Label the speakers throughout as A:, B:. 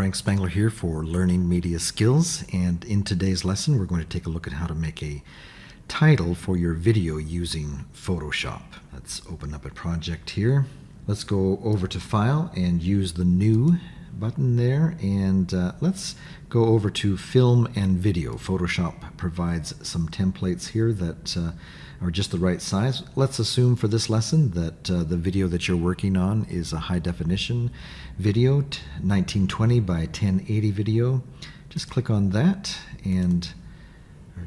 A: Frank Spangler here for Learning Media Skills, and in today's lesson we're going to take a look at how to make a title for your video using Photoshop. Let's open up a project here. Let's go over to File and use the New button there, and let's go over to Film and Video. Photoshop provides some templates here that are just the right size. Let's assume for this lesson that the video that you're working on is a high definition video, 1920 by 1080 video. Just click on that and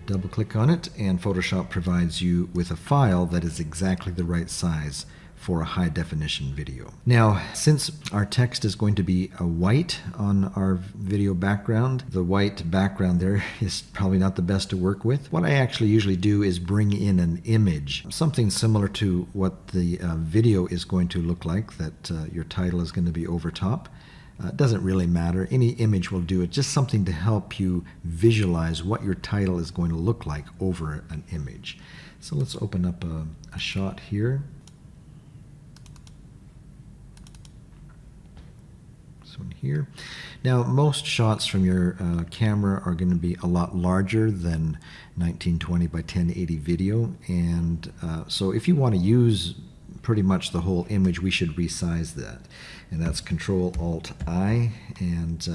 A: double click on it, and Photoshop provides you with a file that is exactly the right size for a high definition video. Now, since our text is going to be a white on our video background, the white background there is probably not the best to work with. What I actually usually do is bring in an image, something similar to what the video is going to look like, that your title is going to be over top. It doesn't really matter. Any image will do it. Just something to help you visualize what your title is going to look like over an image. So let's open up a shot here. This one here. Now, most shots from your camera are going to be a lot larger than 1920 by 1080 video, and so if you want to use pretty much the whole image, we should resize that, and that's Control-Alt-I, and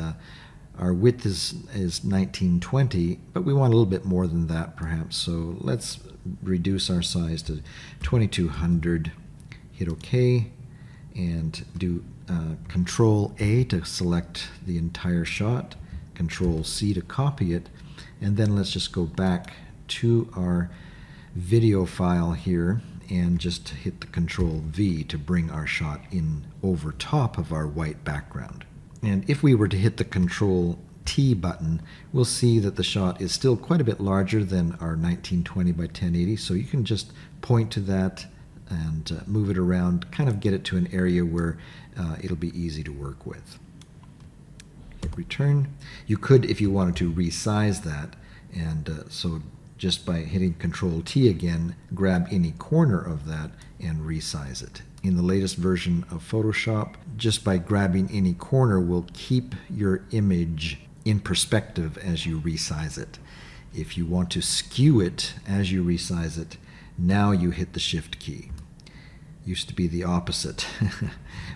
A: our width is 1920, but we want a little bit more than that perhaps, so let's reduce our size to 2200, hit OK, and do Control-A to select the entire shot, Control-C to copy it, and then let's just go back to our video file here and just hit the Control-V to bring our shot in over top of our white background. And if we were to hit the Control-T button, we'll see that the shot is still quite a bit larger than our 1920 by 1080, so you can just point to that and move it around, kind of get it to an area where it'll be easy to work with. Hit return. You could, if you wanted to, resize that, and so just by hitting Control-T again, grab any corner of that and resize it. In the latest version of Photoshop, just by grabbing any corner will keep your image in perspective as you resize it. If you want to skew it as you resize it, now you hit the Shift key. Used to be the opposite,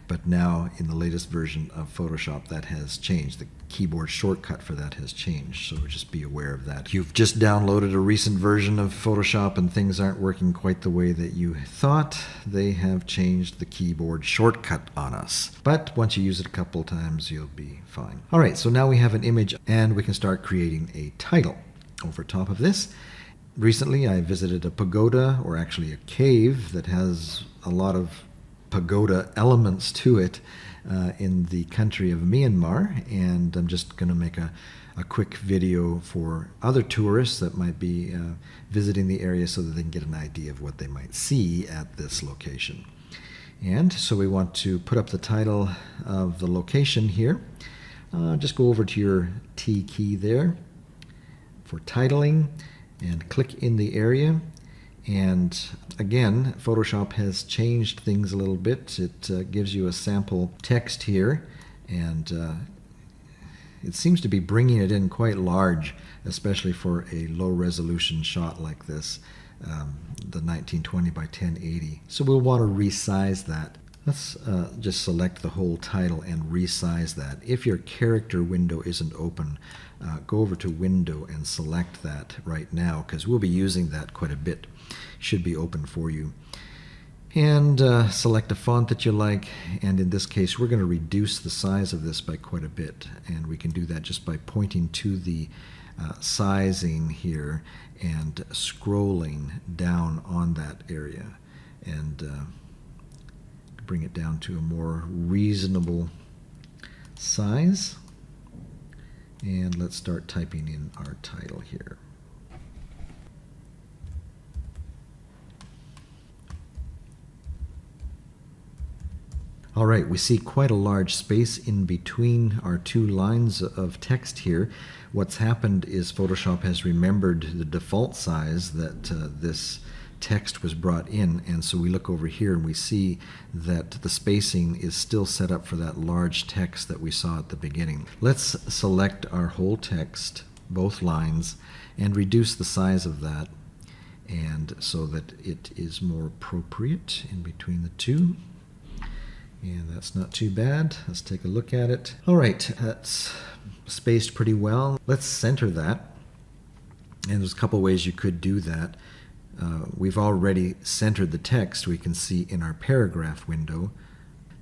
A: but now in the latest version of Photoshop that has changed. The keyboard shortcut for that has changed, so just be aware of that. You've just downloaded a recent version of Photoshop and things aren't working quite the way that you thought. They have changed the keyboard shortcut on us, but once you use it a couple times you'll be fine. Alright, so now we have an image and we can start creating a title over top of this. Recently I visited a pagoda, or actually a cave, that has a lot of pagoda elements to it in the country of Myanmar, and I'm just going to make a quick video for other tourists that might be visiting the area so that they can get an idea of what they might see at this location. And so we want to put up the title of the location here. Just go over to your T key there for titling and click in the area, and again Photoshop has changed things a little bit. It gives you a sample text here, and it seems to be bringing it in quite large, especially for a low resolution shot like this, the 1920 by 1080. So we'll want to resize that. Let's just select the whole title and resize that. If your character window isn't open, go over to Window and select that right now, because we'll be using that quite a bit. Should be open for you. And select a font that you like, and in this case we're going to reduce the size of this by quite a bit, and we can do that just by pointing to the sizing here and scrolling down on that area, and bring it down to a more reasonable size. And let's start typing in our title here. All right, we see quite a large space in between our two lines of text here. What's happened is Photoshop has remembered the default size that this text was brought in, and so we look over here and we see that the spacing is still set up for that large text that we saw at the beginning. Let's select our whole text, both lines, and reduce the size of that, and so that it is more appropriate in between the two. And that's not too bad. Let's take a look at it. All right, that's spaced pretty well. Let's center that. And there's a couple ways you could do that. We've already centered the text. We can see in our paragraph window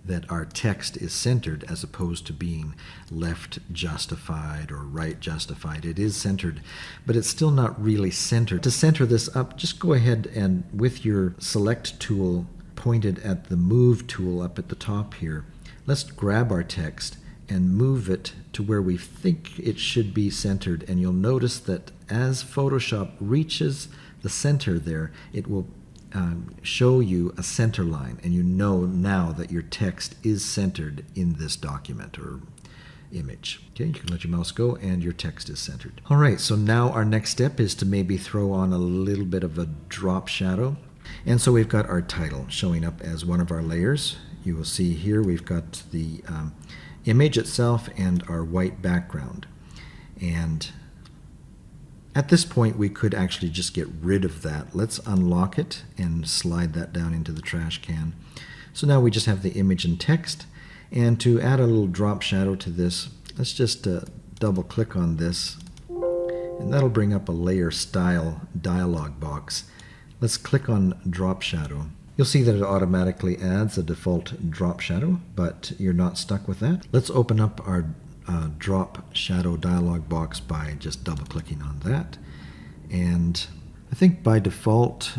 A: that our text is centered as opposed to being left justified or right justified. It is centered, but it's still not really centered. To center this up, just go ahead and with your select tool pointed at the move tool up at the top here, let's grab our text and move it to where we think it should be centered. And you'll notice that as Photoshop reaches the center there, it will show you a center line, and you know now that your text is centered in this document or image. Okay, you can let your mouse go and your text is centered. All right, so now our next step is to maybe throw on a little bit of a drop shadow. And so we've got our title showing up as one of our layers. You will see here we've got the image itself and our white background. And at this point, we could actually just get rid of that. Let's unlock it and slide that down into the trash can. So now we just have the image and text. And to add a little drop shadow to this, let's just double click on this. And that'll bring up a layer style dialog box. Let's click on drop shadow. You'll see that it automatically adds a default drop shadow, but you're not stuck with that. Let's open up our drop shadow dialog box by just double clicking on that. And I think by default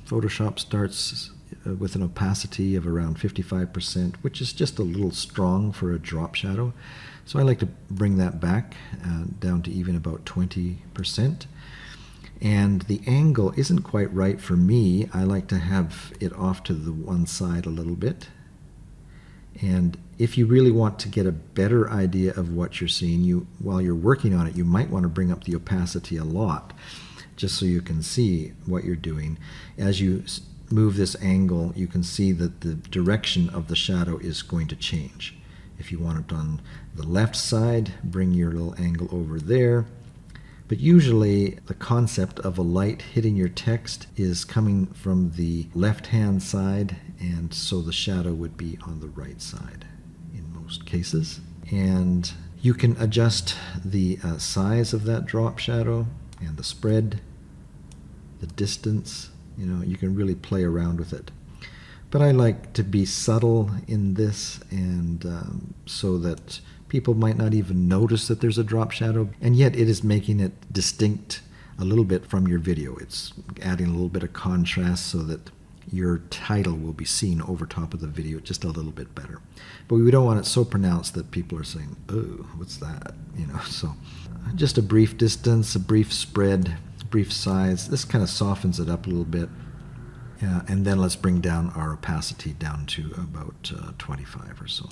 A: Photoshop starts with an opacity of around 55%, which is just a little strong for a drop shadow. So I like to bring that back down to even about 20%. And the angle isn't quite right for me. I like to have it off to the one side a little bit. And if you really want to get a better idea of what you're seeing, while you're working on it, you might want to bring up the opacity a lot, just so you can see what you're doing. As you move this angle, you can see that the direction of the shadow is going to change. If you want it on the left side, bring your little angle over there. But usually the concept of a light hitting your text is coming from the left-hand side, and so the shadow would be on the right side in most cases. And you can adjust the size of that drop shadow and the spread, the distance. You know, you can really play around with it. But I like to be subtle in this, and so that people might not even notice that there's a drop shadow, and yet it is making it distinct a little bit from your video. It's adding a little bit of contrast so that your title will be seen over top of the video just a little bit better. But we don't want it so pronounced that people are saying, oh, what's that? You know, so just a brief distance, a brief spread, brief size. This kind of softens it up a little bit. And then let's bring down our opacity down to about 25 or so.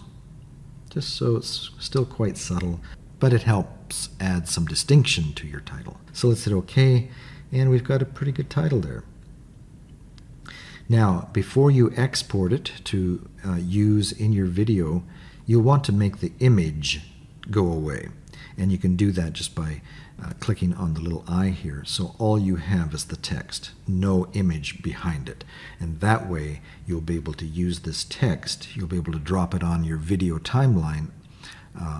A: Just so it's still quite subtle, but it helps add some distinction to your title. So let's hit OK, and we've got a pretty good title there. Now, before you export it to use in your video, you'll want to make the image go away. And you can do that just by clicking on the little eye here. So all you have is the text, no image behind it. And that way you'll be able to use this text, you'll be able to drop it on your video timeline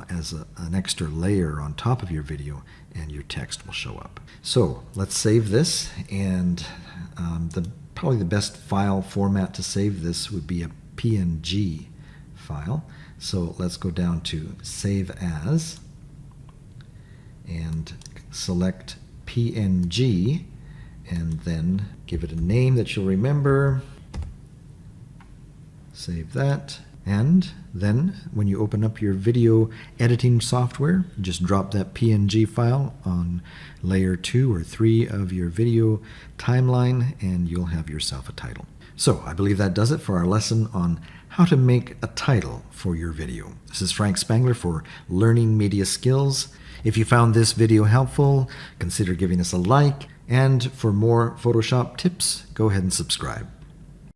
A: as an extra layer on top of your video, and your text will show up. So let's save this, and probably the best file format to save this would be a PNG file. So let's go down to Save As, and select PNG, and then give it a name that you'll remember. Save that. And then when you open up your video editing software, just drop that PNG file on layer 2 or 3 of your video timeline, and you'll have yourself a title. So I believe that does it for our lesson on how to make a title for your video. This is Frank Spangler for Learning Media Skills. If you found this video helpful, consider giving us a like And for more Photoshop tips, go ahead and subscribe.